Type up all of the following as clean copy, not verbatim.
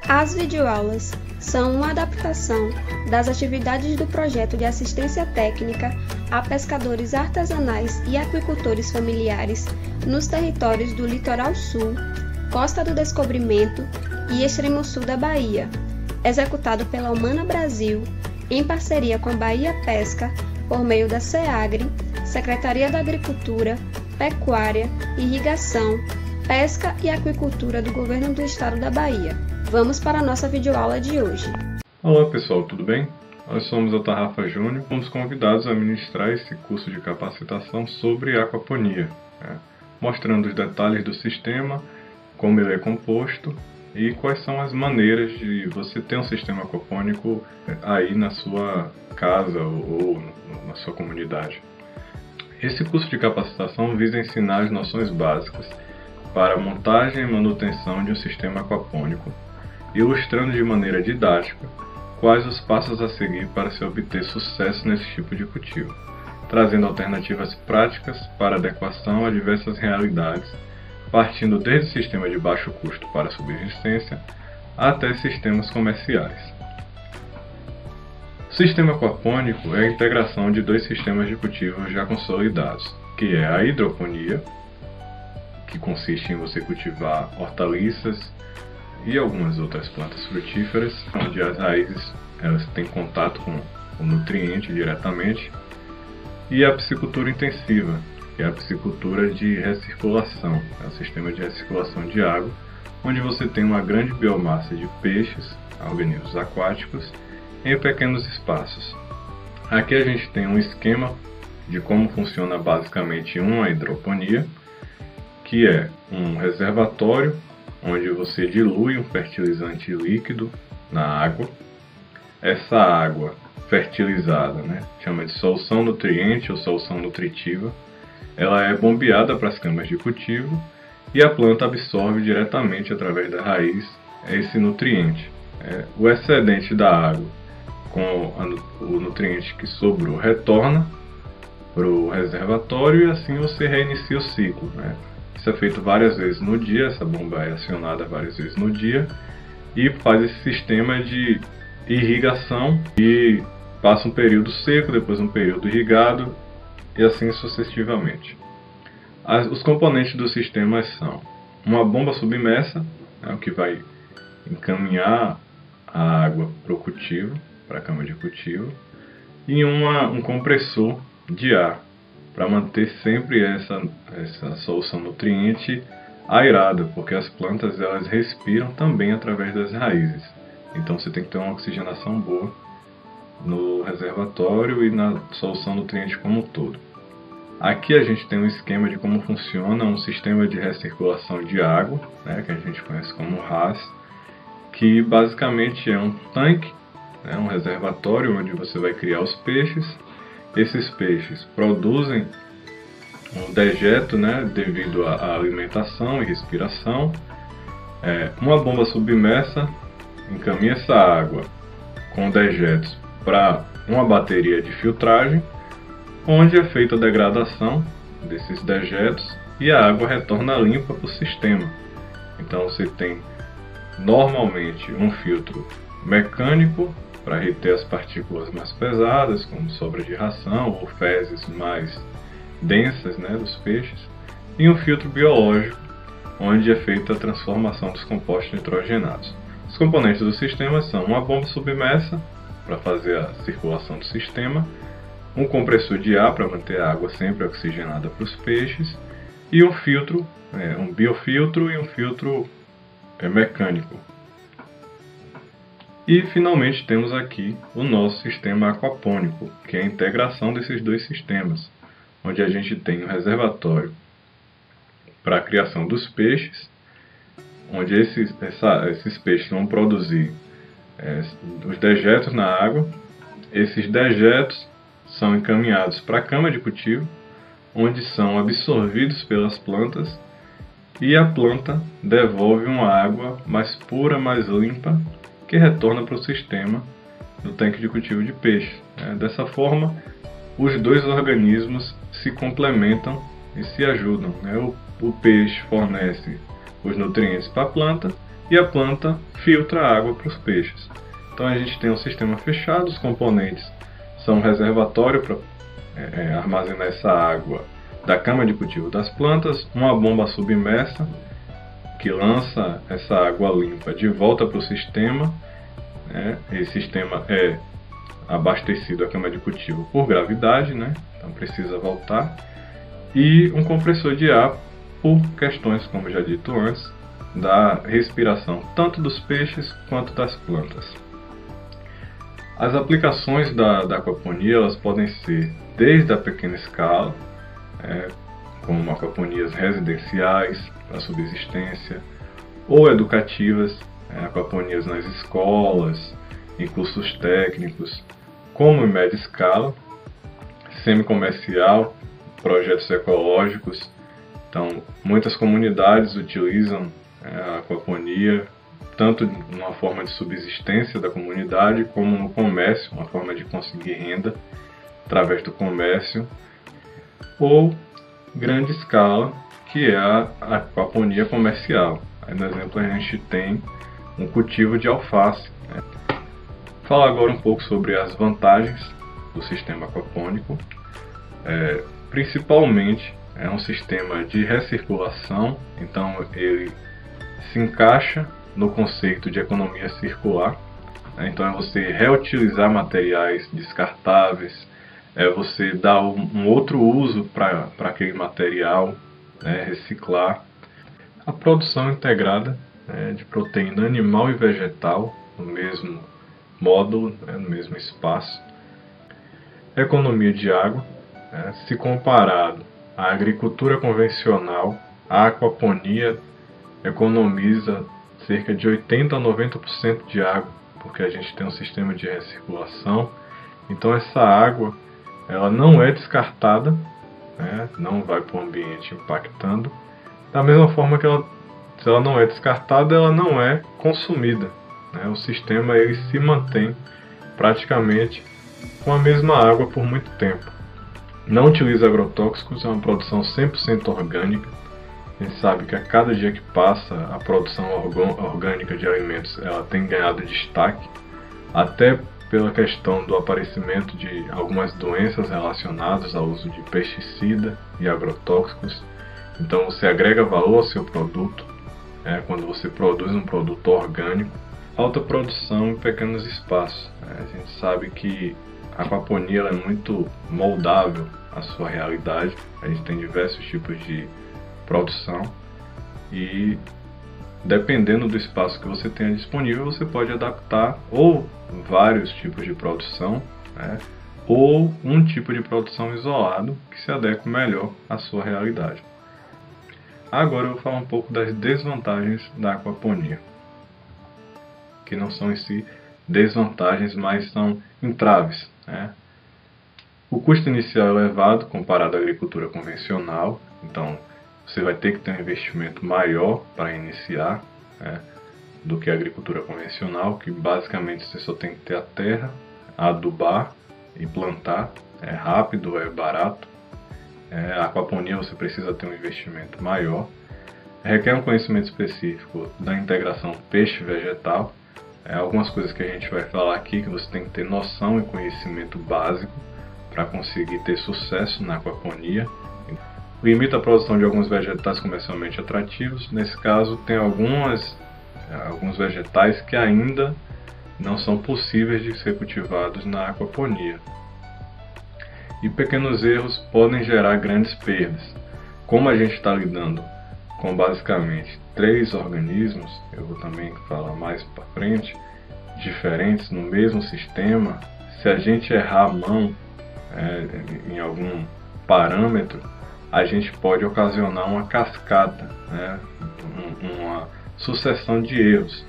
As videoaulas são uma adaptação das atividades do projeto de assistência técnica a pescadores artesanais e aquicultores familiares nos territórios do Litoral Sul, Costa do Descobrimento e Extremo Sul da Bahia, executado pela Humana Brasil, em parceria com a Bahia Pesca, por meio da SEAGRE, Secretaria da Agricultura, Pecuária, Irrigação, Pesca e Aquicultura do Governo do Estado da Bahia. Vamos para a nossa videoaula de hoje. Olá pessoal, tudo bem? Nós somos a Tarrafa Júnior, fomos convidados a ministrar esse curso de capacitação sobre aquaponia, mostrando os detalhes do sistema, como ele é composto e quais são as maneiras de você ter um sistema aquapônico aí na sua casa ou na sua comunidade. Esse curso de capacitação visa ensinar as noções básicas para a montagem e manutenção de um sistema aquapônico, ilustrando de maneira didática quais os passos a seguir para se obter sucesso nesse tipo de cultivo, trazendo alternativas práticas para adequação a diversas realidades, partindo desde sistema de baixo custo para subsistência até sistemas comerciais. O sistema aquapônico é a integração de dois sistemas de cultivo já consolidados, que é a hidroponia, que consiste em você cultivar hortaliças e algumas outras plantas frutíferas, onde as raízes elas têm contato com o nutriente diretamente, e a piscicultura intensiva, que é a piscicultura de recirculação, é o sistema de recirculação de água, onde você tem uma grande biomassa de peixes, organismos aquáticos, em pequenos espaços. Aqui a gente tem um esquema de como funciona basicamente uma hidroponia, que é um reservatório onde você dilui um fertilizante líquido na água. Essa água fertilizada, chama de solução nutriente ou solução nutritiva, ela é bombeada para as camas de cultivo e a planta absorve diretamente através da raiz esse nutriente. O excedente da água com o nutriente que sobrou retorna para o reservatório e assim você reinicia o ciclo. Isso é feito várias vezes no dia, essa bomba é acionada várias vezes no dia e faz esse sistema de irrigação e passa um período seco, depois um período irrigado e assim sucessivamente. Os componentes do sistema são uma bomba submersa, o que vai encaminhar a água para o cultivo, para a cama de cultivo, e um compressor de ar, para manter sempre essa solução nutriente aerada, porque as plantas elas respiram também através das raízes. Então você tem que ter uma oxigenação boa no reservatório e na solução nutriente como um todo. Aqui a gente tem um esquema de como funciona um sistema de recirculação de água, que a gente conhece como RAS, que basicamente é um tanque, um reservatório onde você vai criar os peixes. Esses peixes produzem um dejeto devido à alimentação e respiração. Uma bomba submersa encaminha essa água com dejetos para uma bateria de filtragem, onde é feita a degradação desses dejetos e a água retorna limpa para o sistema. Então você tem normalmente um filtro mecânico para reter as partículas mais pesadas, como sobra de ração ou fezes mais densas dos peixes, e um filtro biológico, onde é feita a transformação dos compostos nitrogenados. Os componentes do sistema são uma bomba submersa, para fazer a circulação do sistema, um compressor de ar, para manter a água sempre oxigenada para os peixes, e um filtro, um biofiltro e um filtro mecânico. E finalmente temos aqui o nosso sistema aquapônico, que é a integração desses dois sistemas, onde a gente tem um reservatório para a criação dos peixes, onde esses peixes vão produzir os dejetos na água. Esses dejetos são encaminhados para a cama de cultivo, onde são absorvidos pelas plantas e a planta devolve uma água mais pura, mais limpa, que retorna para o sistema do tanque de cultivo de peixe. Dessa forma, os dois organismos se complementam e se ajudam. O peixe fornece os nutrientes para a planta e a planta filtra a água para os peixes. Então a gente tem um sistema fechado, os componentes são um reservatório para armazenar essa água da cama de cultivo das plantas, uma bomba submersa que lança essa água limpa de volta para o sistema. Esse sistema é abastecido a cama de cultivo por gravidade, então precisa voltar, e um compressor de ar por questões, como já dito antes, da respiração tanto dos peixes quanto das plantas. As aplicações da aquaponia elas podem ser desde a pequena escala, como aquaponias residenciais para subsistência, ou educativas, aquaponias nas escolas, em cursos técnicos, como em média escala, semi-comercial, projetos ecológicos. Então, muitas comunidades utilizam a aquaponia tanto numa forma de subsistência da comunidade, como no comércio, uma forma de conseguir renda através do comércio, ou grande escala, que é a aquaponia comercial. Aí no exemplo a gente tem um cultivo de alface. Falar agora um pouco sobre as vantagens do sistema aquapônico. Principalmente é um sistema de recirculação, então ele se encaixa no conceito de economia circular. Então é você reutilizar materiais descartáveis, é você dar um outro uso para aquele material, reciclar. A produção integrada de proteína animal e vegetal no mesmo módulo, no mesmo espaço. Economia de água, se comparado à agricultura convencional, a aquaponia economiza cerca de 80 a 90% de água, porque a gente tem um sistema de recirculação. Então essa água ela não é descartada, não vai para o ambiente impactando. Da mesma forma que se ela não é descartada, ela não é consumida. O sistema ele se mantém praticamente com a mesma água por muito tempo. Não utiliza agrotóxicos, é uma produção 100% orgânica. A gente sabe que a cada dia que passa a produção orgânica de alimentos ela tem ganhado destaque, até pela questão do aparecimento de algumas doenças relacionadas ao uso de pesticida e agrotóxicos. Então você agrega valor ao seu produto quando você produz um produto orgânico. Alta produção em pequenos espaços. A gente sabe que a aquaponia ela é muito moldável à sua realidade. A gente tem diversos tipos de produção e dependendo do espaço que você tenha disponível, você pode adaptar ou vários tipos de produção, ou um tipo de produção isolado que se adeque melhor à sua realidade. Agora eu vou falar um pouco das desvantagens da aquaponia, que não são em si desvantagens, mas são entraves. O custo inicial é elevado comparado à agricultura convencional, então você vai ter que ter um investimento maior para iniciar do que a agricultura convencional, que basicamente você só tem que ter a terra, adubar e plantar. É rápido, é barato. A aquaponia você precisa ter um investimento maior. Requer um conhecimento específico da integração peixe-vegetal. Algumas coisas que a gente vai falar aqui que você tem que ter noção e conhecimento básico para conseguir ter sucesso na aquaponia. Limita a produção de alguns vegetais comercialmente atrativos. Nesse caso, tem alguns vegetais que ainda não são possíveis de ser cultivados na aquaponia. E pequenos erros podem gerar grandes perdas. Como a gente está lidando com basicamente 3 organismos, eu vou também falar mais para frente, diferentes no mesmo sistema, se a gente errar a mão em algum parâmetro, a gente pode ocasionar uma cascata, uma sucessão de erros,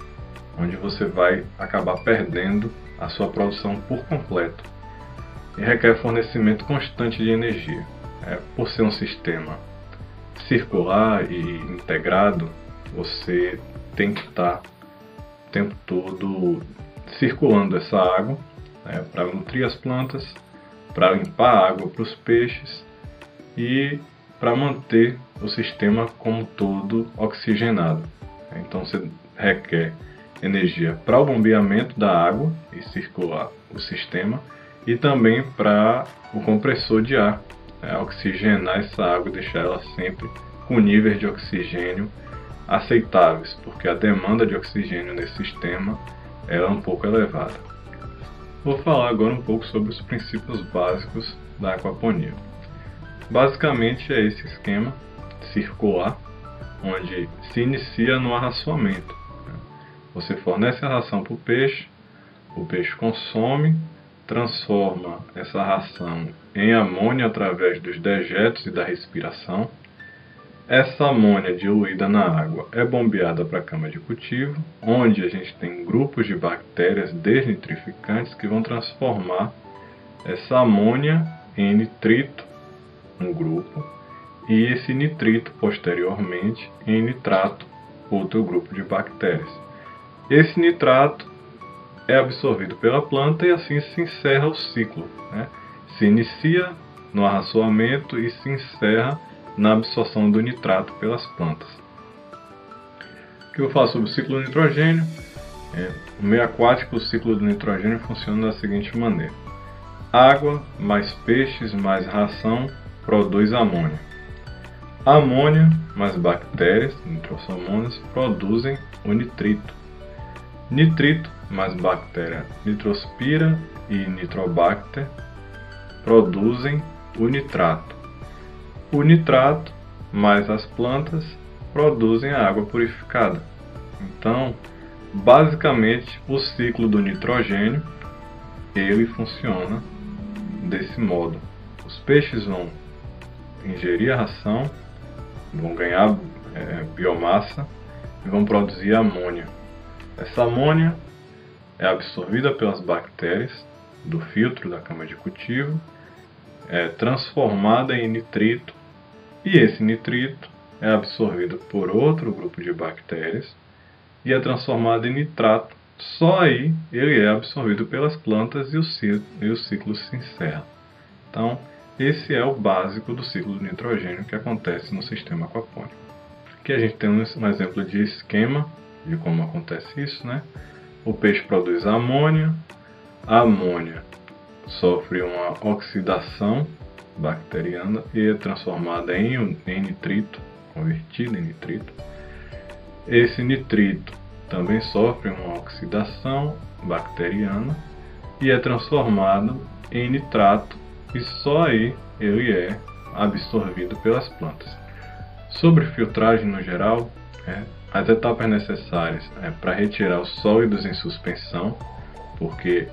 onde você vai acabar perdendo a sua produção por completo. E requer fornecimento constante de energia. Por ser um sistema circular e integrado, você tem que estar o tempo todo circulando essa água para nutrir as plantas, para limpar a água para os peixes e para manter o sistema como todo oxigenado. Então você requer energia para o bombeamento da água e circular o sistema, e também para o compressor de ar, oxigenar essa água e deixar ela sempre com níveis de oxigênio aceitáveis, porque a demanda de oxigênio nesse sistema é um pouco elevada. Vou falar agora um pouco sobre os princípios básicos da aquaponia. Basicamente é esse esquema circular, onde se inicia no arraçoamento. Você fornece a ração para o peixe consome, transforma essa ração em amônia através dos dejetos e da respiração. Essa amônia diluída na água é bombeada para a cama de cultivo, onde a gente tem grupos de bactérias desnitrificantes que vão transformar essa amônia em nitrito, um grupo, e esse nitrito posteriormente em nitrato, outro grupo de bactérias. Esse nitrato é absorvido pela planta e assim se encerra o ciclo, Se inicia no arraçoamento e se encerra na absorção do nitrato pelas plantas. O que eu falo sobre o ciclo do nitrogênio? No meio aquático, o ciclo do nitrogênio funciona da seguinte maneira: água mais peixes mais ração produz amônia. Amônia mais bactérias, nitrossomonas, produzem o nitrito. Nitrito mais bactéria nitrospira e nitrobacter produzem o nitrato. O nitrato mais as plantas produzem a água purificada. Então, basicamente, o ciclo do nitrogênio ele funciona desse modo. Os peixes vão ingerir a ração, vão ganhar biomassa e vão produzir amônia. Essa amônia é absorvida pelas bactérias do filtro da cama de cultivo, é transformada em nitrito, e esse nitrito é absorvido por outro grupo de bactérias e é transformado em nitrato. Só aí ele é absorvido pelas plantas e o ciclo se encerra. Então, esse é o básico do ciclo do nitrogênio que acontece no sistema aquapônico. Aqui a gente tem um exemplo de esquema de como acontece isso, O peixe produz amônia, a amônia sofre uma oxidação bacteriana e é transformada em nitrito, convertida em nitrito. Esse nitrito também sofre uma oxidação bacteriana e é transformado em nitrato, e só aí ele é absorvido pelas plantas. Sobre filtragem no geral, as etapas necessárias para retirar os sólidos em suspensão, porque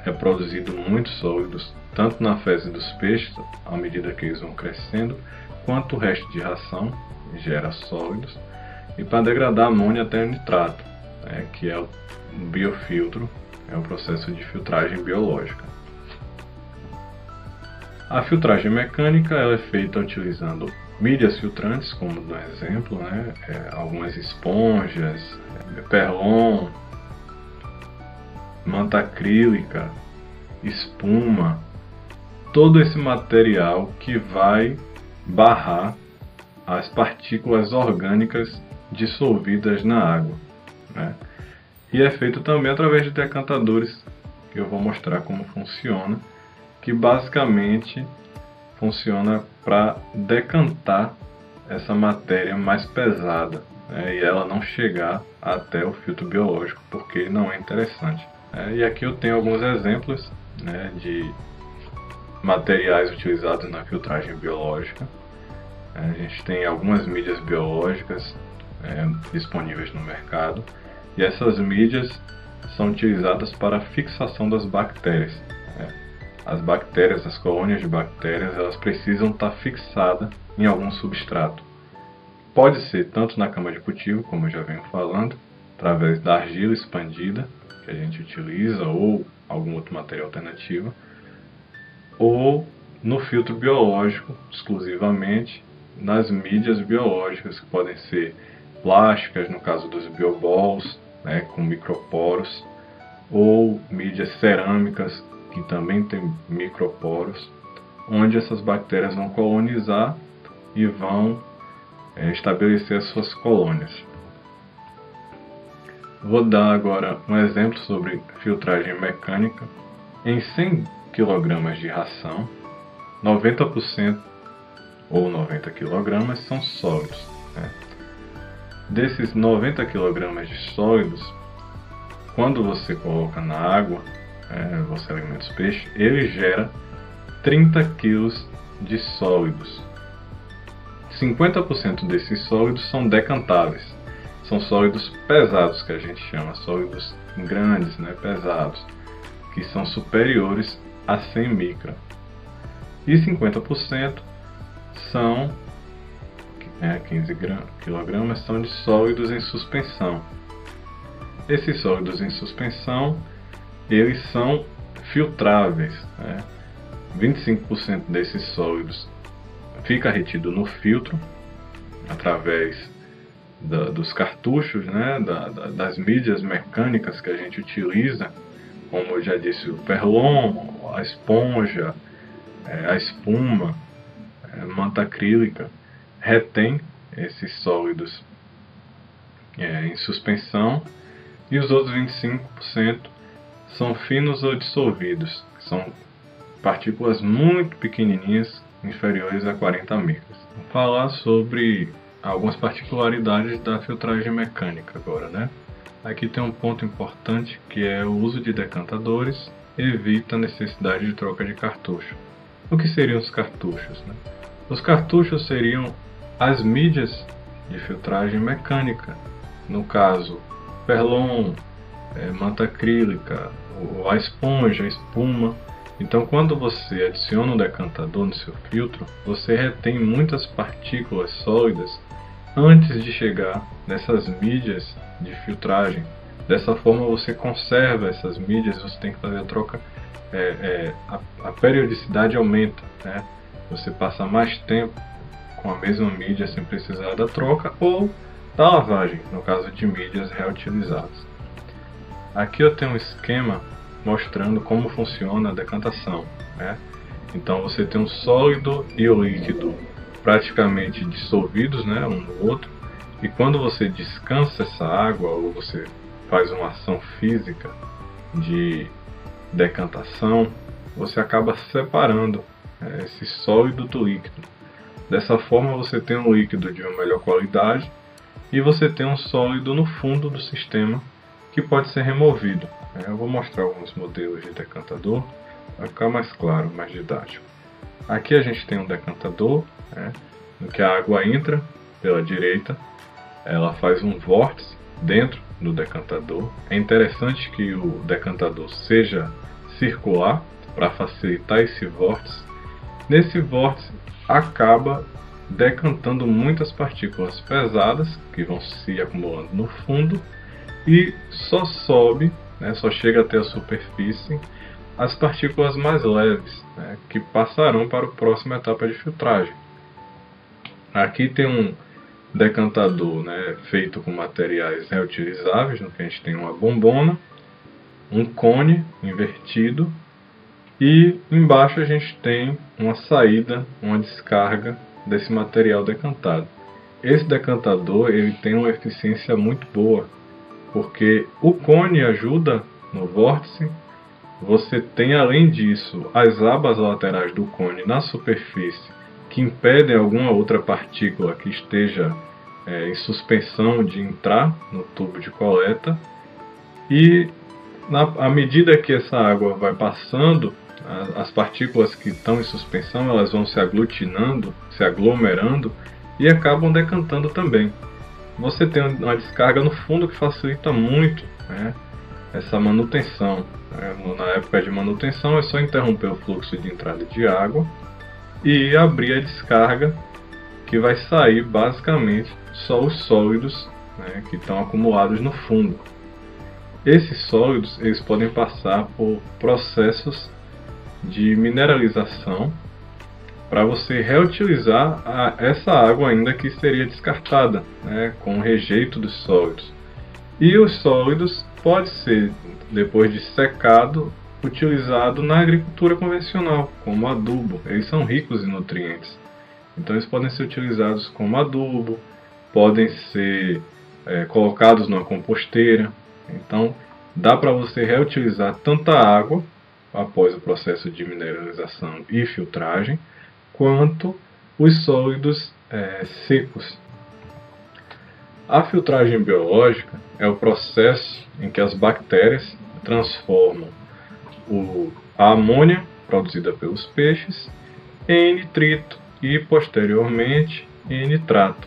é produzido muitos sólidos, tanto na fezes dos peixes, à medida que eles vão crescendo, quanto o resto de ração gera sólidos, e para degradar a amônia até o nitrato, que é o biofiltro, é um processo de filtragem biológica. A filtragem mecânica ela é feita utilizando mídias filtrantes, como no exemplo, algumas esponjas, perlon, manta acrílica, espuma, todo esse material que vai barrar as partículas orgânicas dissolvidas na água, E é feito também através de decantadores, que eu vou mostrar como funciona, que basicamente funciona para decantar essa matéria mais pesada, e ela não chegar até o filtro biológico, porque não é interessante. E aqui eu tenho alguns exemplos de materiais utilizados na filtragem biológica. A gente tem algumas mídias biológicas disponíveis no mercado, e essas mídias são utilizadas para a fixação das bactérias. As bactérias, as colônias de bactérias, elas precisam estar fixadas em algum substrato. Pode ser tanto na cama de cultivo, como eu já venho falando, através da argila expandida, que a gente utiliza, ou algum outro material alternativo, ou no filtro biológico, exclusivamente nas mídias biológicas, que podem ser plásticas, no caso dos bioballs, com microporos, ou mídias cerâmicas, que também tem microporos, onde essas bactérias vão colonizar e vão estabelecer as suas colônias. Vou dar agora um exemplo sobre filtragem mecânica. Em 100 kg de ração, 90% ou 90 kg são sólidos, né? Desses 90 kg de sólidos, quando você coloca na água, você alimenta os peixes, ele gera 30 kg de sólidos. 50% desses sólidos são decantáveis. São sólidos pesados, que a gente chama, sólidos grandes, né, pesados, que são superiores a 100 micra. E 50% são 15 kg são de sólidos em suspensão. Esses sólidos em suspensão, eles são filtráveis, né? 25% desses sólidos fica retido no filtro através dos cartuchos, né? Das mídias mecânicas que a gente utiliza, como eu já disse, o perlon, a esponja, a espuma, manta acrílica, retém esses sólidos em suspensão, e os outros 25% são finos ou dissolvidos, que são partículas muito pequenininhas, inferiores a 40 micras. Vou falar sobre algumas particularidades da filtragem mecânica agora, né? Aqui tem um ponto importante, que é o uso de decantadores, evita a necessidade de troca de cartucho. O que seriam os cartuchos, né? Os cartuchos seriam as mídias de filtragem mecânica, no caso, perlon, manta acrílica, a esponja, a espuma. Então, quando você adiciona um decantador no seu filtro, você retém muitas partículas sólidas antes de chegar nessas mídias de filtragem. Dessa forma, você conserva essas mídias, você tem que fazer a troca, a periodicidade aumenta, né? Você passa mais tempo com a mesma mídia sem precisar da troca ou da lavagem, no caso de mídias reutilizadas. Aqui eu tenho um esquema mostrando como funciona a decantação, né? Então você tem um sólido e o líquido praticamente dissolvidos, né, um no outro, e quando você descansa essa água ou você faz uma ação física de decantação, você acaba separando esse sólido do líquido. Dessa forma você tem um líquido de uma melhor qualidade e você tem um sólido no fundo do sistema que pode ser removido. Eu vou mostrar alguns modelos de decantador para ficar mais claro, mais didático. Aqui a gente tem um decantador, no que a água entra pela direita, ela faz um vórtice dentro do decantador. É interessante que o decantador seja circular para facilitar esse vórtice. Nesse vórtice acaba decantando muitas partículas pesadas que vão se acumulando no fundo e só sobe, só chega até a superfície as partículas mais leves, que passarão para a próxima etapa de filtragem. Aqui tem um decantador, feito com materiais reutilizáveis, no que a gente tem uma bombona, um cone invertido e embaixo a gente tem uma saída, uma descarga desse material decantado. Esse decantador ele tem uma eficiência muito boa, porque o cone ajuda no vórtice. Você tem, além disso, as abas laterais do cone na superfície que impedem alguma outra partícula que esteja em suspensão de entrar no tubo de coleta. E à medida que essa água vai passando, as partículas que estão em suspensão elas vão se aglutinando, se aglomerando e acabam decantando também. Você tem uma descarga no fundo que facilita muito essa manutenção. Na época de manutenção é só interromper o fluxo de entrada de água e abrir a descarga, que vai sair basicamente só os sólidos que estão acumulados no fundo. Esses sólidos eles podem passar por processos de mineralização para você reutilizar essa água ainda que seria descartada, com o rejeito dos sólidos. E os sólidos pode ser, depois de secado, utilizado na agricultura convencional, como adubo. Eles são ricos em nutrientes. Então eles podem ser utilizados como adubo, podem ser colocados numa composteira. Então, dá para você reutilizar tanta água após o processo de mineralização e filtragem, quanto os sólidos secos. A filtragem biológica é o processo em que as bactérias transformam a amônia produzida pelos peixes em nitrito e posteriormente em nitrato.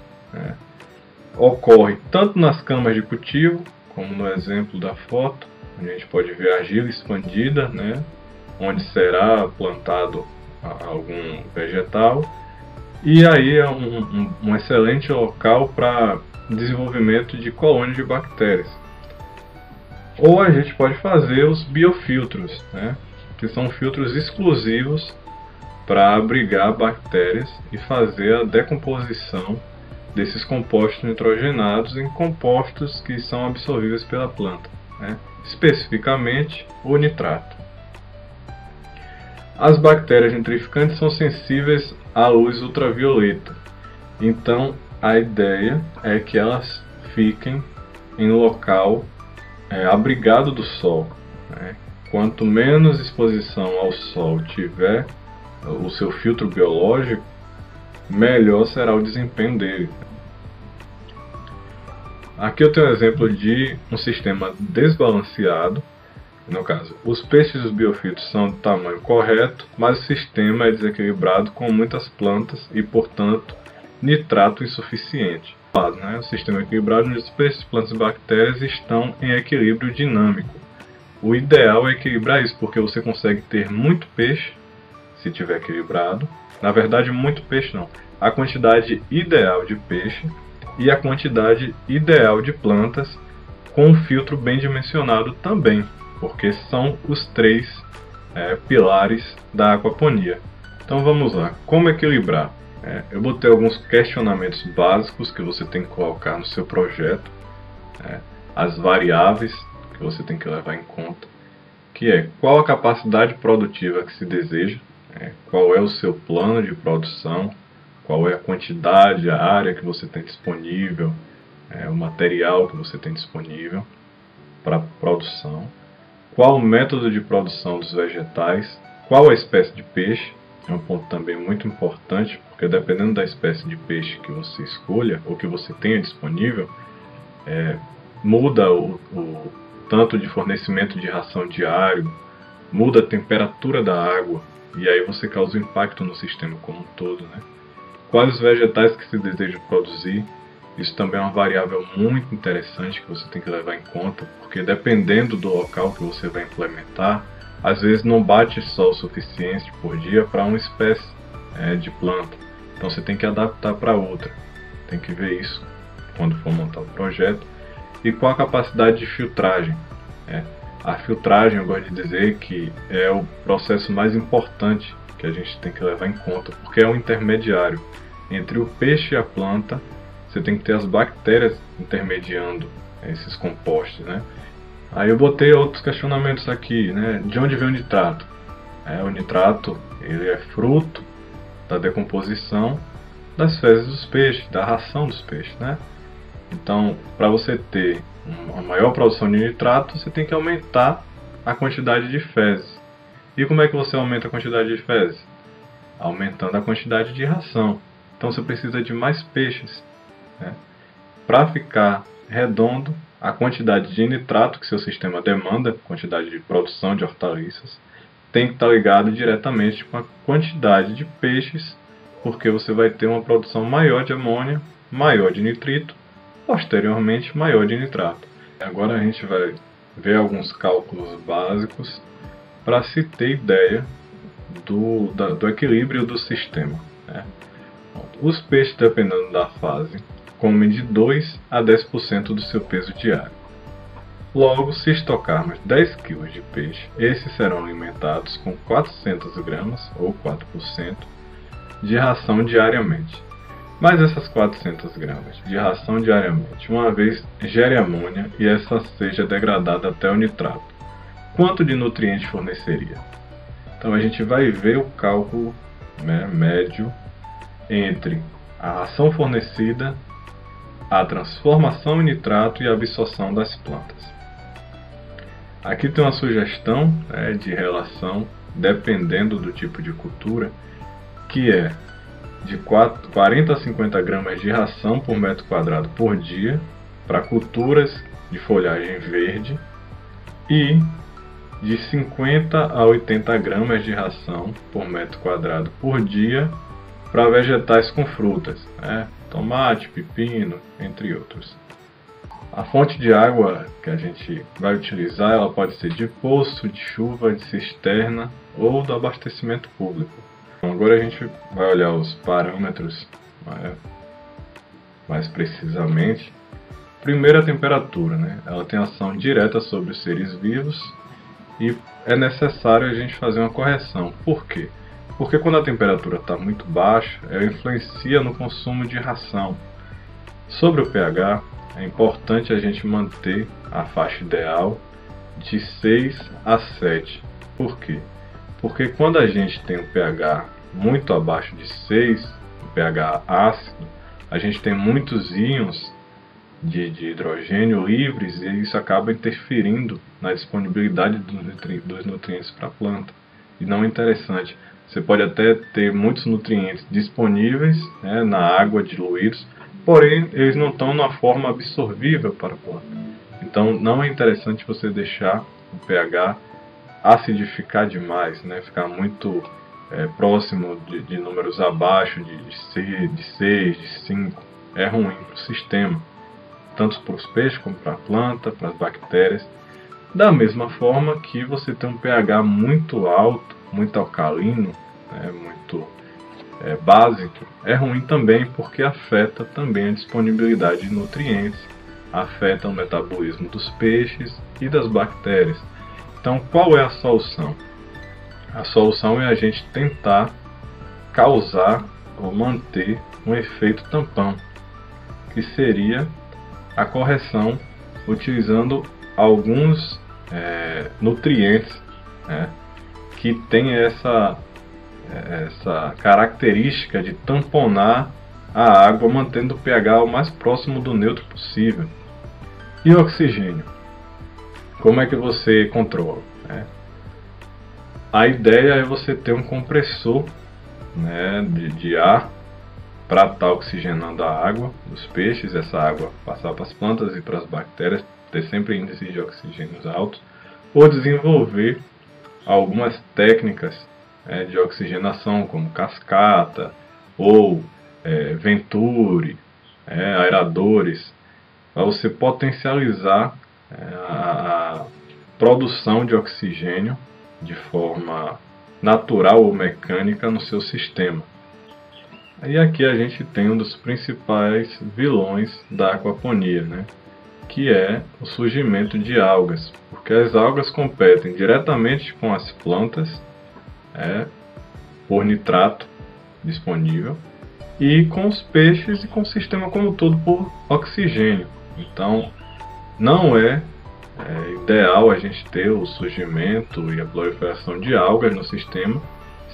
Ocorre tanto nas camas de cultivo, como no exemplo da foto, onde a gente pode ver a argila expandida, onde será plantado algum vegetal, e aí é um excelente local para desenvolvimento de colônias de bactérias. Ou a gente pode fazer os biofiltros, que são filtros exclusivos para abrigar bactérias e fazer a decomposição desses compostos nitrogenados em compostos que são absorvíveis pela planta, especificamente o nitrato. As bactérias nitrificantes são sensíveis à luz ultravioleta, então a ideia é que elas fiquem em local abrigado do sol. Quanto menos exposição ao sol tiver o seu filtro biológico, melhor será o desempenho dele. Aqui eu tenho um exemplo de um sistema desbalanceado. No caso, os peixes e os biofiltros são do tamanho correto, mas o sistema é desequilibrado com muitas plantas e, portanto, nitrato insuficiente. O sistema equilibrado onde os peixes, plantas e bactérias estão em equilíbrio dinâmico. O ideal é equilibrar isso, porque você consegue ter muito peixe, se tiver equilibrado. Na verdade, muito peixe não. A quantidade ideal de peixe e a quantidade ideal de plantas com um filtro bem dimensionado também, porque são os três pilares da aquaponia. Então vamos lá, como equilibrar? Eu botei alguns questionamentos básicos que você tem que colocar no seu projeto, as variáveis que você tem que levar em conta, que é qual a capacidade produtiva que se deseja, qual é o seu plano de produção, qual é a quantidade, a área que você tem disponível, o material que você tem disponível para produção, qual o método de produção dos vegetais, qual a espécie de peixe, é um ponto também muito importante, porque dependendo da espécie de peixe que você escolha ou que você tenha disponível, muda o tanto de fornecimento de ração diário, muda a temperatura da água, e aí você causa um impacto no sistema como um todo. Quais os vegetais que se deseja produzir? Isso também é uma variável muito interessante que você tem que levar em conta, porque dependendo do local que você vai implementar, às vezes não bate sol suficiente por dia para uma espécie de planta. Então você tem que adaptar para outra. Tem que ver isso quando for montar o projeto. E qual a capacidade de filtragem? A filtragem, eu gosto de dizer que é o processo mais importante que a gente tem que levar em conta, porque é um intermediário entre o peixe e a planta. Você tem que ter as bactérias intermediando esses compostos, Aí eu botei outros questionamentos aqui, De onde vem o nitrato? O nitrato, ele é fruto da decomposição das fezes dos peixes, da ração dos peixes, Então, para você ter uma maior produção de nitrato, você tem que aumentar a quantidade de fezes. E como é que você aumenta a quantidade de fezes? Aumentando a quantidade de ração. Então você precisa de mais peixes. Para ficar redondo, a quantidade de nitrato que seu sistema demanda, quantidade de produção de hortaliças, tem que estar ligado diretamente com a quantidade de peixes, porque você vai ter uma produção maior de amônia, maior de nitrito, posteriormente maior de nitrato. Agora a gente vai ver alguns cálculos básicos para se ter ideia do equilíbrio do sistema. Os peixes, dependendo da fase, comem de 2 a 10% do seu peso diário. Logo, se estocarmos 10 kg de peixe, esses serão alimentados com 400 gramas, ou 4%, de ração diariamente. Mas essas 400 gramas de ração diariamente, uma vez gere amônia e essa seja degradada até o nitrato, quanto de nutriente forneceria? Então a gente vai ver o cálculo médio entre a ração fornecida, a transformação em nitrato e a absorção das plantas. Aqui tem uma sugestão de relação, dependendo do tipo de cultura, que é de 40 a 50 gramas de ração por metro quadrado por dia para culturas de folhagem verde e de 50 a 80 gramas de ração por metro quadrado por dia para vegetais com frutas, tomate, pepino, entre outros. A fonte de água que a gente vai utilizar, ela pode ser de poço, de chuva, de cisterna ou do abastecimento público. Então, agora a gente vai olhar os parâmetros mais precisamente. Primeiro, a temperatura, ela tem ação direta sobre os seres vivos e é necessário a gente fazer uma correção. Por quê? Porque quando a temperatura está muito baixa, ela influencia no consumo de ração. Sobre o pH, é importante a gente manter a faixa ideal de 6 a 7. Por quê? Porque quando a gente tem um pH muito abaixo de 6, um pH ácido, a gente tem muitos íons de hidrogênio livres e isso acaba interferindo na disponibilidade dos nutrientes para a planta. E não é interessante. Você pode até ter muitos nutrientes disponíveis na água diluídos, porém eles não estão na forma absorvível para a planta. Então não é interessante você deixar o pH acidificar demais, ficar muito próximo de números abaixo de 6, de 5. É ruim para o sistema, tanto para os peixes como para a planta, para as bactérias. Da mesma forma que você tem um pH muito alto, muito alcalino, muito básico, é ruim também porque afeta também a disponibilidade de nutrientes, afeta o metabolismo dos peixes e das bactérias. Então, qual é a solução? A solução é a gente tentar causar ou manter um efeito tampão, que seria a correção utilizando alguns nutrientes que têm essa característica de tamponar a água, mantendo o pH o mais próximo do neutro possível. E o oxigênio? Como é que você controla? A ideia é você ter um compressor de ar para estar oxigenando a água dos peixes, essa água passar para as plantas e para as bactérias, ter sempre índices de oxigênio altos, ou desenvolver algumas técnicas de oxigenação, como cascata ou Venturi, aeradores, para você potencializar a produção de oxigênio de forma natural ou mecânica no seu sistema. E aqui a gente tem um dos principais vilões da aquaponia, que é o surgimento de algas, porque as algas competem diretamente com as plantas por nitrato disponível e com os peixes e com o sistema como um todo por oxigênio. Então não é ideal a gente ter o surgimento e a proliferação de algas no sistema.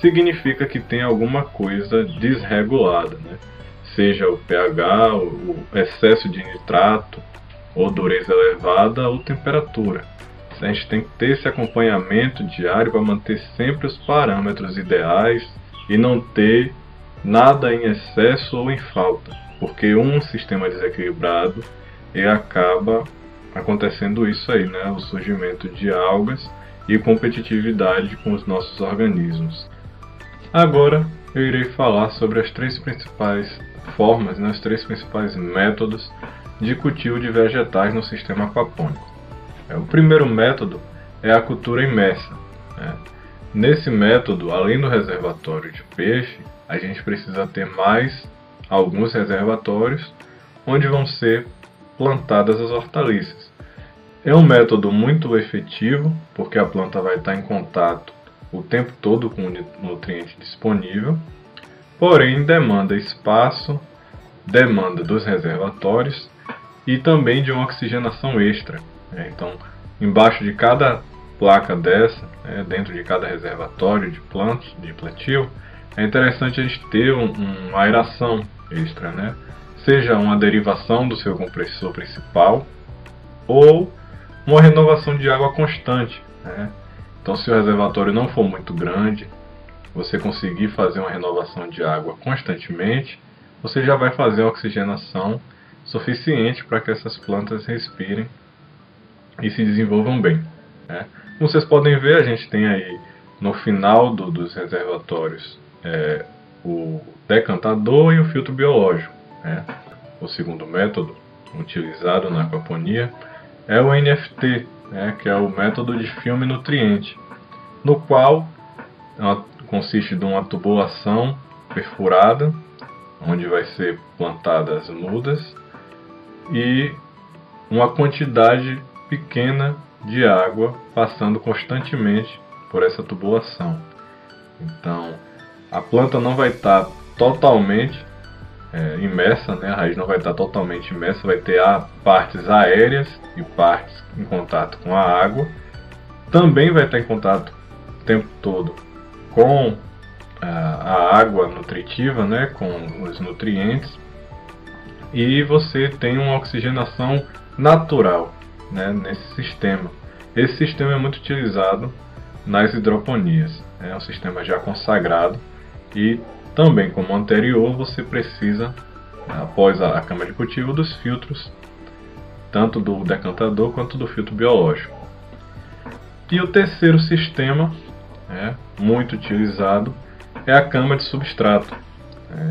Significa que tem alguma coisa desregulada, seja o pH, o excesso de nitrato, ou dureza elevada, ou temperatura. A gente tem que ter esse acompanhamento diário para manter sempre os parâmetros ideais e não ter nada em excesso ou em falta, porque um sistema desequilibrado acaba acontecendo isso aí, o surgimento de algas e competitividade com os nossos organismos. Agora eu irei falar sobre as três principais formas, os três principais métodos de cultivo de vegetais no sistema aquapônico. O primeiro método é a cultura imersa. Nesse método, além do reservatório de peixe, a gente precisa ter mais alguns reservatórios onde vão ser plantadas as hortaliças. É um método muito efetivo porque a planta vai estar em contato o tempo todo com o nutriente disponível, porém demanda espaço, demanda dos reservatórios e também de uma oxigenação extra. Então, embaixo de cada placa dessa, dentro de cada reservatório de plantas, de plantio, é interessante a gente ter uma aeração extra, seja uma derivação do seu compressor principal ou uma renovação de água constante, né? Então, se o reservatório não for muito grande, você conseguir fazer uma renovação de água constantemente, você já vai fazer uma oxigenação suficiente para que essas plantas respirem e se desenvolvam bem, né? Como vocês podem ver, a gente tem aí no final dos reservatórios o decantador e o filtro biológico, né? O segundo método utilizado na aquaponia é o NFT, né? Que é o método de filme nutriente, no qual consiste de uma tubulação perfurada, onde vai ser plantadas mudas, e uma quantidade pequena de água passando constantemente por essa tubulação. Então, a planta não vai estar totalmente imersa, né? A raiz não vai estar totalmente imersa, vai ter partes aéreas e partes em contato com a água. Também vai estar em contato o tempo todo com a água nutritiva, né? Com os nutrientes, e você tem uma oxigenação natural, né? Nesse sistema. Esse sistema é muito utilizado nas hidroponias, é um sistema já consagrado, e também, como o anterior, você precisa, após a cama de cultivo, dos filtros, tanto do decantador quanto do filtro biológico. E o terceiro sistema, muito utilizado, é a cama de substrato.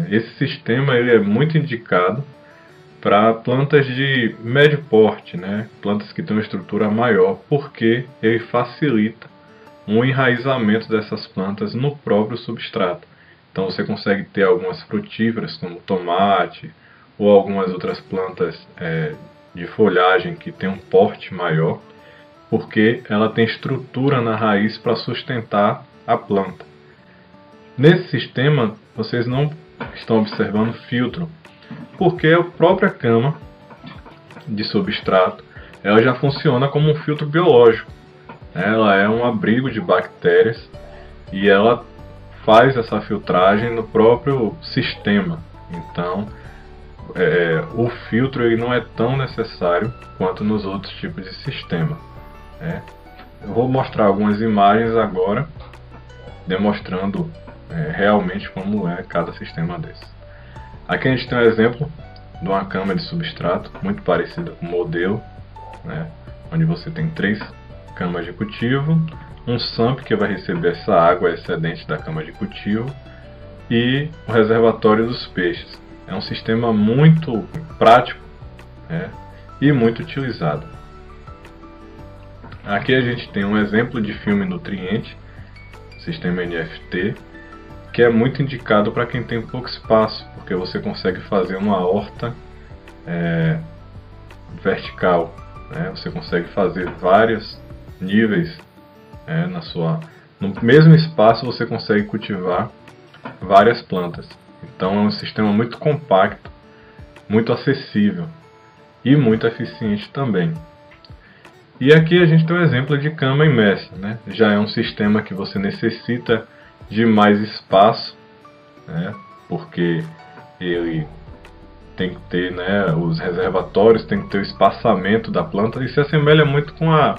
Esse sistema ele é muito indicado para plantas de médio porte, né? Plantas que têm uma estrutura maior, porque ele facilita um enraizamento dessas plantas no próprio substrato. Então você consegue ter algumas frutíferas, como tomate, ou algumas outras plantas de folhagem que tem um porte maior, porque ela tem estrutura na raiz para sustentar a planta. Nesse sistema, vocês não estão observando filtro, porque a própria cama de substrato ela já funciona como um filtro biológico. Ela é um abrigo de bactérias e ela faz essa filtragem no próprio sistema. Então, o filtro ele não é tão necessário quanto nos outros tipos de sistema. Eu vou mostrar algumas imagens agora, demonstrando realmente como é cada sistema desse. Aqui a gente tem um exemplo de uma cama de substrato, muito parecida com o modelo, né? Onde você tem 3 camas de cultivo, um sump que vai receber essa água excedente da cama de cultivo e o reservatório dos peixes. É um sistema muito prático, e muito utilizado. Aqui a gente tem um exemplo de filme nutriente, sistema NFT, que é muito indicado para quem tem pouco espaço, porque você consegue fazer uma horta vertical, você consegue fazer vários níveis. No mesmo espaço você consegue cultivar várias plantas. Então é um sistema muito compacto, muito acessível e muito eficiente também. E aqui a gente tem um exemplo de cama imersa, Já é um sistema que você necessita de mais espaço, porque ele tem que ter, os reservatórios, tem que ter o espaçamento da planta, e se assemelha muito com a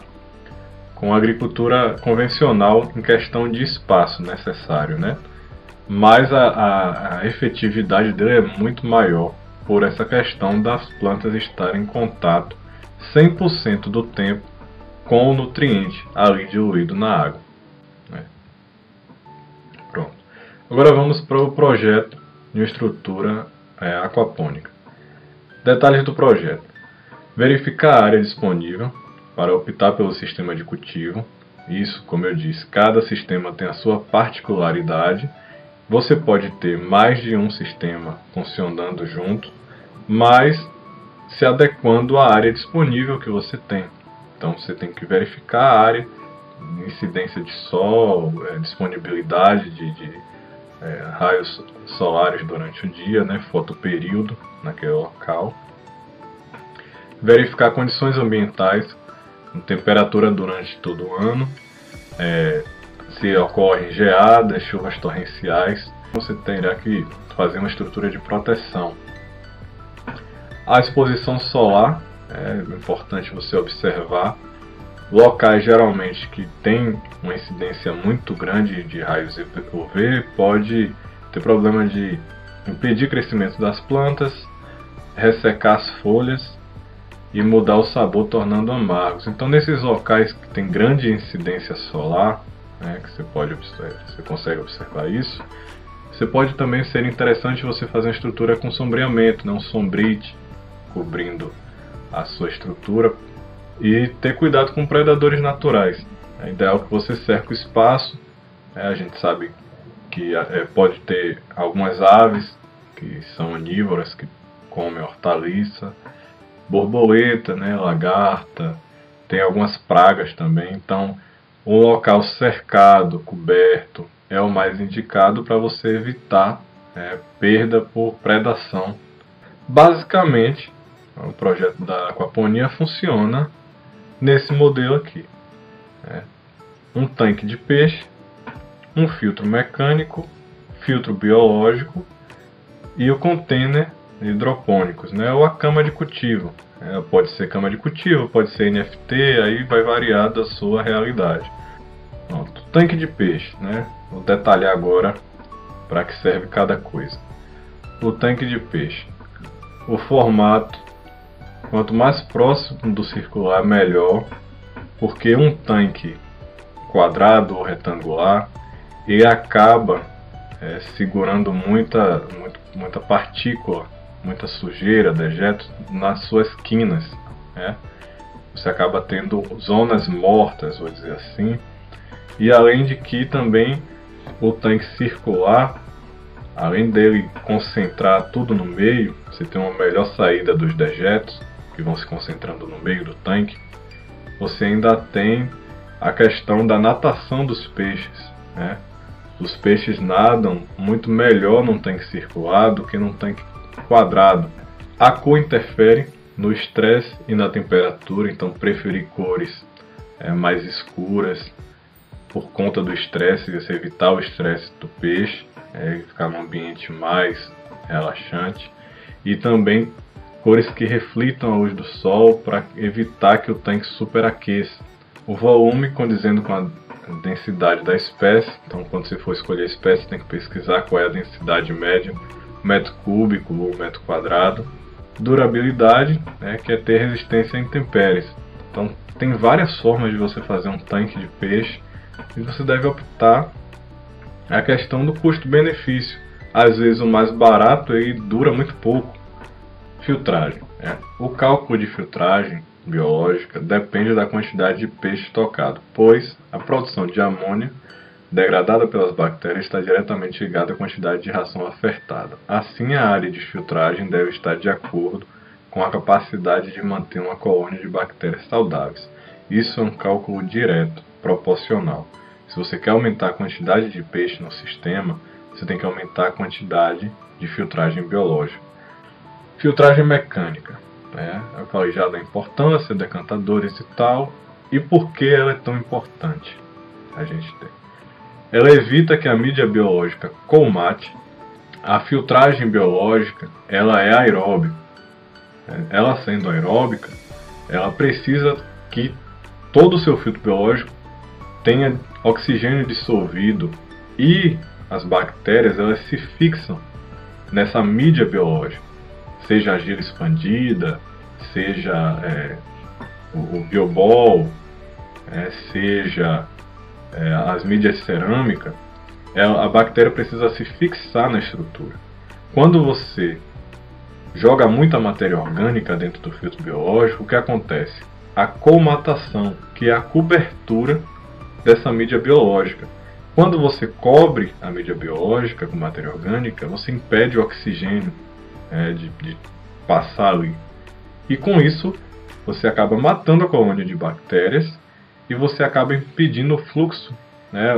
agricultura convencional em questão de espaço necessário, Mas a efetividade dele é muito maior por essa questão das plantas estarem em contato 100% do tempo com o nutriente ali diluído na água. Pronto. Agora vamos para o projeto de uma estrutura aquapônica. Detalhes do projeto: verificar a área disponível para optar pelo sistema de cultivo. Isso, como eu disse, cada sistema tem a sua particularidade. Você pode ter mais de um sistema funcionando junto, mas se adequando à área disponível que você tem. Então você tem que verificar a área, incidência de sol, disponibilidade de raios solares durante o dia, fotoperíodo naquele local. Verificar condições ambientais, temperatura durante todo o ano, se ocorrem geadas, chuvas torrenciais. Você terá que fazer uma estrutura de proteção. A exposição solar, é importante você observar Locais geralmente que tem uma incidência muito grande de raios UV pode ter problema de impedir o crescimento das plantas, ressecar as folhas e mudar o sabor, tornando amargos. Então, nesses locais que tem grande incidência solar, né, que você consegue observar isso, você pode também ser interessante você fazer uma estrutura com sombreamento, né, um sombrite cobrindo a sua estrutura, e ter cuidado com predadores naturais. É ideal que você cerque o espaço. A gente sabe que pode ter algumas aves que são onívoras, que comem hortaliça, borboleta, né, lagarta, tem algumas pragas também. Então, um local cercado, coberto, é o mais indicado para você evitar perda por predação. Basicamente, o projeto da aquaponia funciona nesse modelo aqui. Um tanque de peixe, um filtro mecânico, filtro biológico e o container hidropônicos, né, ou a cama de cultivo. Pode ser cama de cultivo, pode ser NFT, aí vai variar da sua realidade. Pronto. Tanque de peixe, né? Vou detalhar agora para que serve cada coisa. O tanque de peixe. O formato, quanto mais próximo do circular, melhor, porque um tanque quadrado ou retangular, ele acaba segurando muita partícula, muita sujeira, dejetos nas suas quinas, né? Você acaba tendo zonas mortas, vou dizer assim. E além de que também o tanque circular, além dele concentrar tudo no meio, você tem uma melhor saída dos dejetos que vão se concentrando no meio do tanque. Você ainda tem a questão da natação dos peixes, né? Os peixes nadam muito melhor num tanque circular do que num tanque quadrado. A cor interfere no estresse e na temperatura, então preferir cores mais escuras por conta do estresse, você evitar o estresse do peixe, ficar num ambiente mais relaxante, e também cores que reflitam a luz do sol para evitar que o tanque superaqueça. O volume condizendo com a densidade da espécie, então quando você for escolher a espécie tem que pesquisar qual é a densidade média, metro cúbico ou metro quadrado. Durabilidade, que é ter resistência a intempéries. Então tem várias formas de você fazer um tanque de peixe e você deve optar a questão do custo-benefício. Às vezes o mais barato ele dura muito pouco. Filtragem. O cálculo de filtragem biológica depende da quantidade de peixe tocado, pois a produção de amônia degradada pelas bactérias está diretamente ligada à quantidade de ração ofertada. Assim, a área de filtragem deve estar de acordo com a capacidade de manter uma colônia de bactérias saudáveis. Isso é um cálculo direto, proporcional. Se você quer aumentar a quantidade de peixe no sistema, você tem que aumentar a quantidade de filtragem biológica. Filtragem mecânica. Eu falei já da importância, decantadores e tal. E por que ela é tão importante? A gente tem. Ela evita que a mídia biológica colmate. A filtragem biológica ela é aeróbica. Ela sendo aeróbica, ela precisa que todo o seu filtro biológico tenha oxigênio dissolvido e as bactérias elas se fixam nessa mídia biológica, seja a argila expandida, seja o biobol, seja as mídias cerâmicas, a bactéria precisa se fixar na estrutura. Quando você joga muita matéria orgânica dentro do filtro biológico, o que acontece? A colmatação, que é a cobertura dessa mídia biológica. Quando você cobre a mídia biológica com matéria orgânica, você impede o oxigênio de passar ali. E com isso, você acaba matando a colônia de bactérias e você acaba impedindo o fluxo,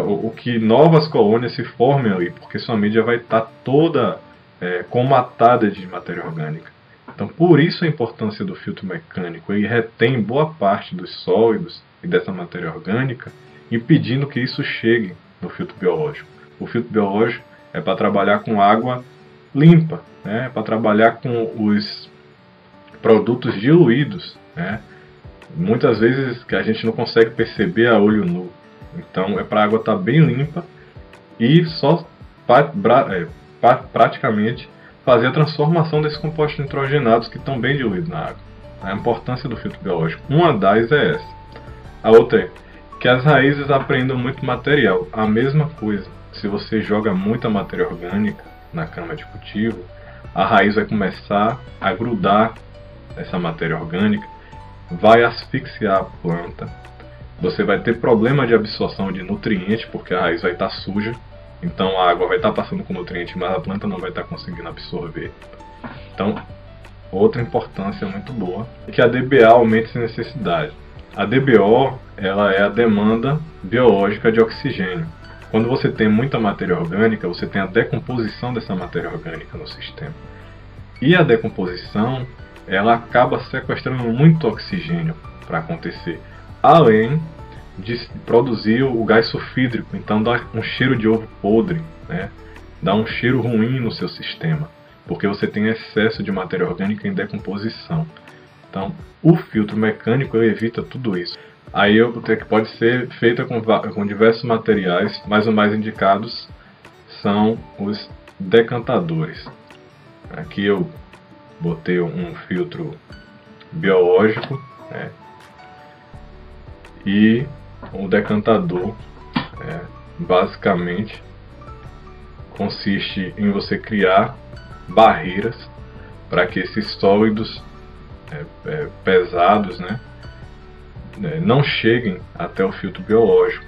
o que novas colônias se formem ali, porque sua mídia vai estar toda colmatada de matéria orgânica. Então, por isso a importância do filtro mecânico. Ele retém boa parte dos sólidos e dessa matéria orgânica, impedindo que isso chegue no filtro biológico. O filtro biológico é para trabalhar com água limpa, é para trabalhar com os produtos diluídos, muitas vezes que a gente não consegue perceber a olho nu. Então é para a água estar bem limpa e só praticamente fazer a transformação desses compostos nitrogenados que estão bem diluídos na água. A importância do filtro biológico. Uma das é essa. A outra é que as raízes apreendam muito material. A mesma coisa. Se você joga muita matéria orgânica na cama de cultivo, a raiz vai começar a grudar essa matéria orgânica, vai asfixiar a planta. Você vai ter problema de absorção de nutrientes, porque a raiz vai estar suja. Então a água vai estar passando com nutriente, mas a planta não vai estar conseguindo absorver. Então, outra importância muito boa é que a DBA aumente essa necessidade. A DBO, ela é a demanda biológica de oxigênio. Quando você tem muita matéria orgânica, você tem a decomposição dessa matéria orgânica no sistema. E a decomposição, ela acaba sequestrando muito oxigênio para acontecer, além de produzir o gás sulfídrico, então dá um cheiro de ovo podre, né? Dá um cheiro ruim no seu sistema, porque você tem excesso de matéria orgânica em decomposição. Então, o filtro mecânico evita tudo isso. Aí que pode ser feita com diversos materiais, mas os mais indicados são os decantadores. Aqui eu botei um filtro biológico, né? E o decantador basicamente consiste em você criar barreiras para que esses sólidos pesados, né, não cheguem até o filtro biológico.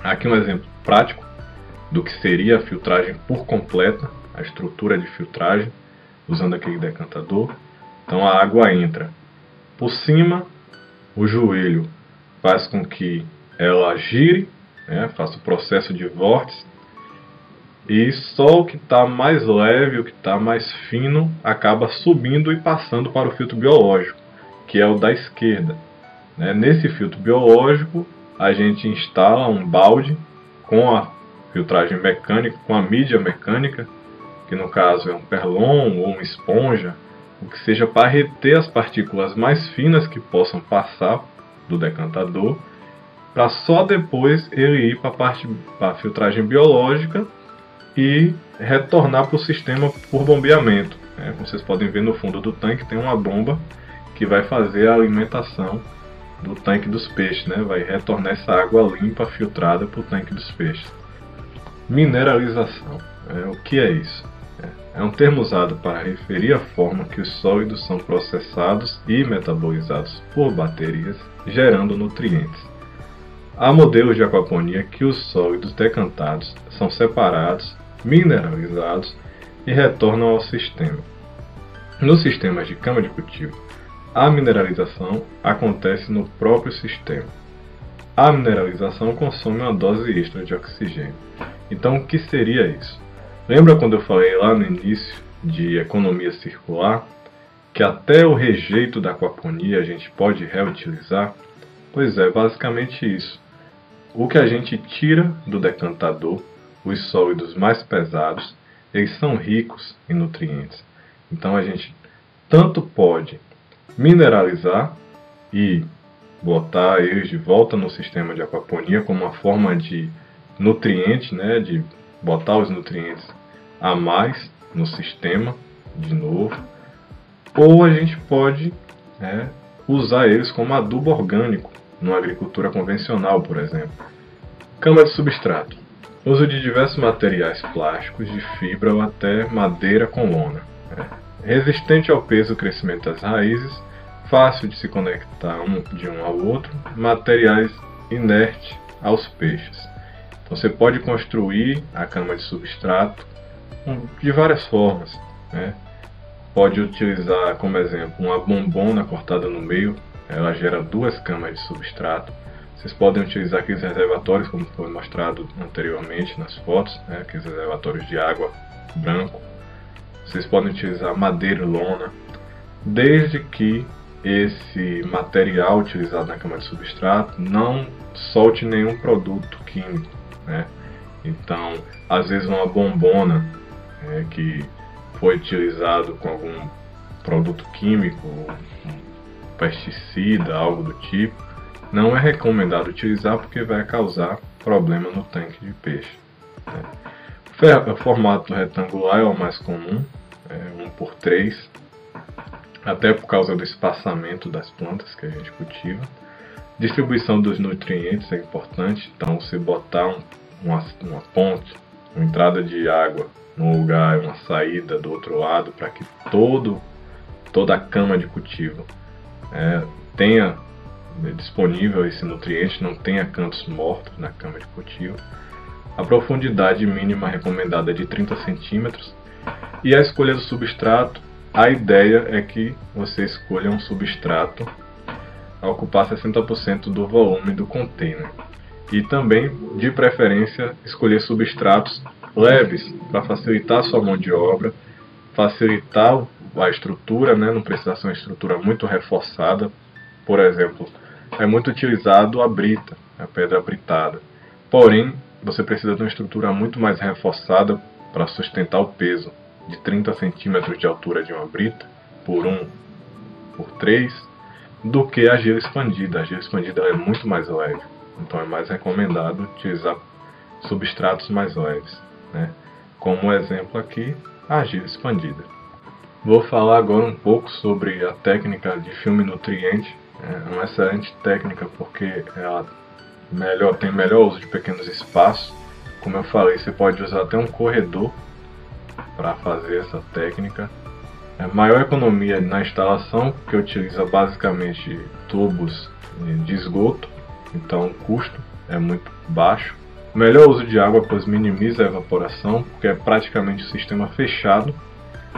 Aqui um exemplo prático do que seria a filtragem por completa, a estrutura de filtragem, usando aquele decantador. Então a água entra por cima, o joelho faz com que ela gire, né, faça o processo de vórtice, e só o que está mais leve, o que está mais fino, acaba subindo e passando para o filtro biológico, que é o da esquerda. Nesse filtro biológico, a gente instala um balde com a filtragem mecânica, com a mídia mecânica, que no caso é um perlon ou uma esponja, o que seja para reter as partículas mais finas que possam passar do decantador, para só depois ele ir para a filtragem biológica e retornar para o sistema por bombeamento. Como vocês podem ver, no fundo do tanque tem uma bomba que vai fazer a alimentação do tanque dos peixes, né? Vai retornar essa água limpa filtrada para o tanque dos peixes. Mineralização. O que é isso? É um termo usado para referir a forma que os sólidos são processados e metabolizados por bactérias, gerando nutrientes. Há modelos de aquaponia que os sólidos decantados são separados, mineralizados e retornam ao sistema. Nos sistemas de cama de cultivo, a mineralização acontece no próprio sistema. A mineralização consome uma dose extra de oxigênio. Então, o que seria isso? Lembra quando eu falei lá no início de economia circular, que até o rejeito da aquaponia a gente pode reutilizar? Pois é, basicamente isso. O que a gente tira do decantador, os sólidos mais pesados, eles são ricos em nutrientes. Então a gente tanto pode mineralizar e botar eles de volta no sistema de aquaponia como uma forma de nutriente, né, de botar os nutrientes a mais no sistema de novo, ou a gente pode usar eles como adubo orgânico numa agricultura convencional, por exemplo. Cama de substrato. Uso de diversos materiais plásticos, de fibra ou até madeira com lona. Resistente ao peso e crescimento das raízes, fácil de se conectar de um ao outro, materiais inertes aos peixes. Então você pode construir a cama de substrato de várias formas. Pode utilizar como exemplo uma bombona cortada no meio, ela gera duas camas de substrato. Vocês podem utilizar aqueles reservatórios, como foi mostrado anteriormente nas fotos, aqueles reservatórios de água branco. Vocês podem utilizar madeira e lona, desde que esse material utilizado na cama de substrato não solte nenhum produto químico. Então, às vezes uma bombona que foi utilizado com algum produto químico, pesticida, algo do tipo, não é recomendado utilizar porque vai causar problema no tanque de peixe. O formato retangular é o mais comum, 1x3, até por causa do espaçamento das plantas que a gente cultiva. Distribuição dos nutrientes é importante, então você botar uma ponte, uma entrada de água num lugar e uma saída do outro lado para que toda a cama de cultivo tenha disponível esse nutriente, não tenha cantos mortos na cama de cultivo. A profundidade mínima recomendada é de 30 centímetros. E a escolha do substrato, a ideia é que você escolha um substrato a ocupar 60% do volume do container. E também, de preferência, escolher substratos leves para facilitar a sua mão de obra, facilitar a estrutura, não precisa ser uma estrutura muito reforçada. Por exemplo, é muito utilizado a brita, a pedra britada. Porém, você precisa de uma estrutura muito mais reforçada para sustentar o peso de 30 centímetros de altura de uma brita por 1x3 do que a argila expandida. A argila expandida é muito mais leve, então é mais recomendado utilizar substratos mais leves, Como exemplo aqui, a argila expandida. Vou falar agora um pouco sobre a técnica de filme nutriente. É uma excelente técnica porque ela tem melhor uso de pequenos espaços. Como eu falei, você pode usar até um corredor para fazer essa técnica. Maior economia na instalação, porque utiliza basicamente tubos de esgoto, então o custo é muito baixo. Melhor uso de água, pois minimiza a evaporação, porque é praticamente um sistema fechado.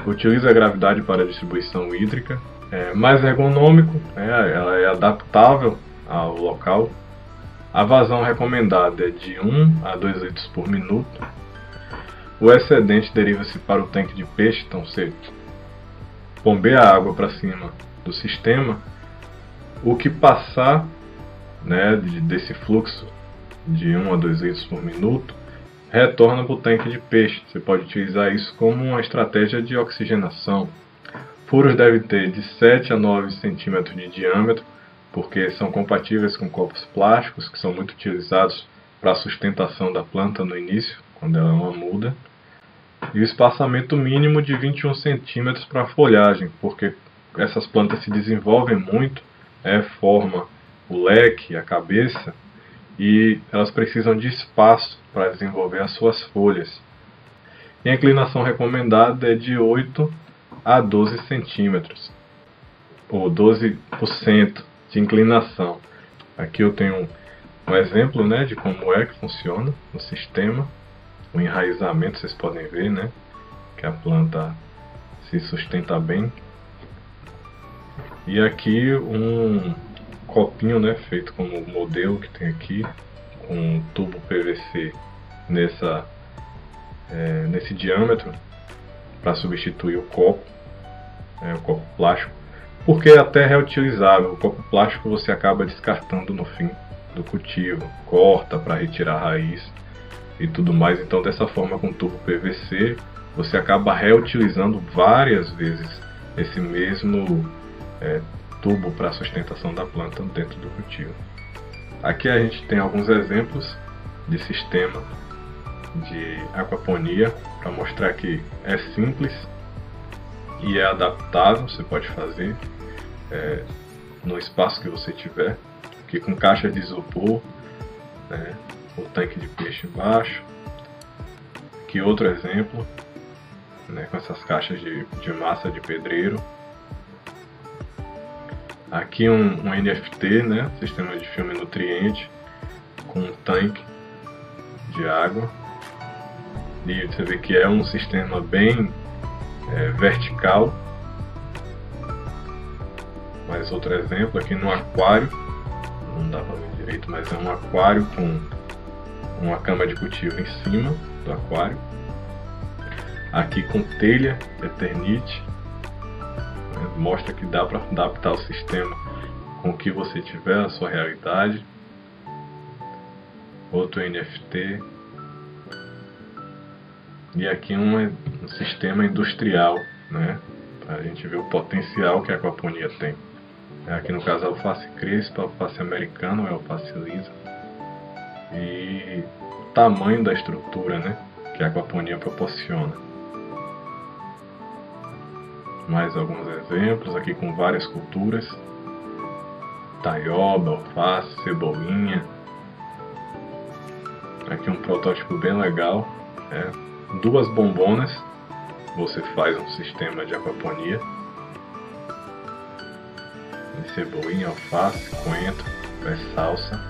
Utiliza a gravidade para a distribuição hídrica. É mais ergonômico, ela é adaptável ao local. A vazão recomendada é de 1 a 2 litros por minuto. O excedente deriva-se para o tanque de peixe, então você bombeia a água para cima do sistema. O que passar desse fluxo de 1 a 2 litros por minuto retorna para o tanque de peixe. Você pode utilizar isso como uma estratégia de oxigenação. Furos devem ter de 7 a 9 centímetros de diâmetro, porque são compatíveis com copos plásticos, que são muito utilizados para a sustentação da planta no início, quando ela é uma muda. E o espaçamento mínimo de 21 centímetros para a folhagem, porque essas plantas se desenvolvem muito, forma o leque, a cabeça, e elas precisam de espaço para desenvolver as suas folhas. E a inclinação recomendada é de 8 a 12 centímetros, ou 12% de inclinação. Aqui eu tenho um exemplo de como é que funciona o sistema. O enraizamento, vocês podem ver que a planta se sustenta bem. E aqui um copinho feito como o modelo que tem aqui, com um tubo PVC nesse diâmetro, para substituir o copo plástico, porque é até reutilizável. O copo plástico você acaba descartando no fim do cultivo, corta para retirar a raiz e tudo mais. Então, dessa forma, com tubo PVC, você acaba reutilizando várias vezes esse mesmo tubo para a sustentação da planta dentro do cultivo. Aqui a gente tem alguns exemplos de sistema de aquaponia para mostrar que é simples e é adaptável. Você pode fazer no espaço que você tiver, aqui com caixa de isopor, o tanque de peixe embaixo. Aqui outro exemplo, com essas caixas de massa de pedreiro. Aqui um NFT, sistema de filme nutriente, com um tanque de água. E você vê que é um sistema bem vertical. Mais outro exemplo aqui no aquário, não dá para ver direito, mas é um aquário com uma cama de cultivo em cima do aquário. Aqui com telha Eternite, mostra que dá para adaptar o sistema com o que você tiver, a sua realidade. Outro NFT. E aqui um sistema industrial, para a gente ver o potencial que a aquaponia tem. Aqui no caso a alface crespa, a alface americana ou a alface lisa. E o tamanho da estrutura, né, que a aquaponia proporciona. Mais alguns exemplos aqui com várias culturas: taioba, alface, cebolinha. Aqui um protótipo bem legal, 2 bombonas, você faz um sistema de aquaponia. De cebolinha, alface, coentro, salsa.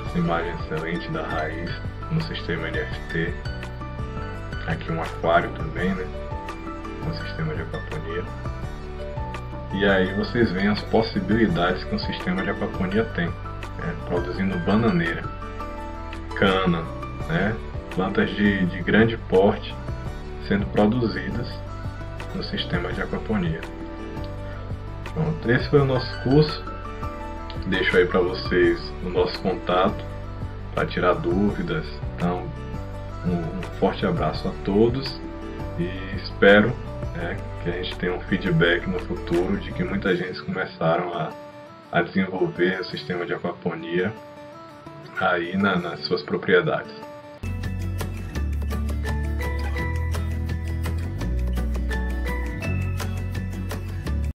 Essa imagem excelente da raiz no sistema NFT. Aqui um aquário também, né, no sistema de aquaponia. E aí vocês veem as possibilidades que um sistema de aquaponia tem, produzindo bananeira, cana, plantas de grande porte sendo produzidas no sistema de aquaponia. Pronto, esse foi o nosso curso. Deixo aí para vocês o nosso contato para tirar dúvidas. Então, um forte abraço a todos e espero que a gente tenha um feedback no futuro de que muita gente começaram a desenvolver o sistema de aquaponia aí nas suas propriedades.